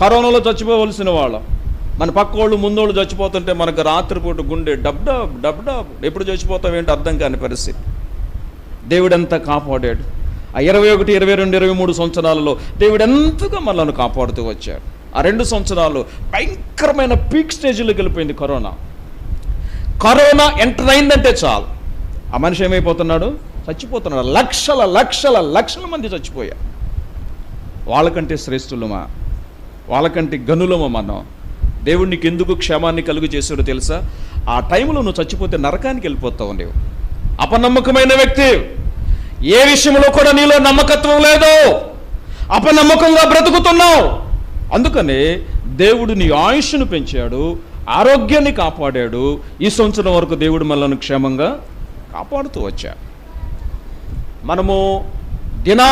కరోనాలో చచ్చిపోవలసిన వాళ్ళం. మన పక్కోళ్ళు ముందోళ్ళు చచ్చిపోతుంటే మనకు రాత్రిపూట గుండె డబ్ డబ్ డబ్ డబ్, ఎప్పుడు చచ్చిపోతామేంటి అర్థం కాని పరిస్థితి. దేవుడెంత కాపాడాడు. ఆ 21, 22, 23 సంవత్సరాలలో దేవుడు ఎంతగా మనల్ని కాపాడుతూ వచ్చాడు. ఆ 2 సంవత్సరాలు భయంకరమైన పీక్ స్టేజ్లోకి వెళ్ళిపోయింది కరోనా. కరోనా ఎంటర్ అయిందంటే చాలు ఆ మనిషి ఏమైపోతున్నాడు, చచ్చిపోతున్నాడు. లక్షల లక్షల లక్షల మంది చచ్చిపోయారు. వాళ్ళకంటే శ్రేష్ఠులమా, వాళ్ళకంటే గనులమా మనం? దేవుడు నీకు ఎందుకు క్షేమాన్ని కలుగు చేశాడో తెలుసా? ఆ టైంలో నువ్వు చచ్చిపోతే నరకానికి వెళ్ళిపోతావు. నీవు అపనమ్మకమైన వ్యక్తి, ఏ విషయంలో కూడా నీలో నమ్మకత్వం లేదు, అపనమ్మకంగా బ్రతుకుతున్నావు. అందుకనే దేవుడు నీ ఆయుష్ను పెంచాడు, ఆరోగ్యాన్ని కాపాడాడు. ఈ సంవత్సరం వరకు దేవుడు మనల్ని క్షేమంగా కాపాడుతూ వచ్చాడు. మనము దినా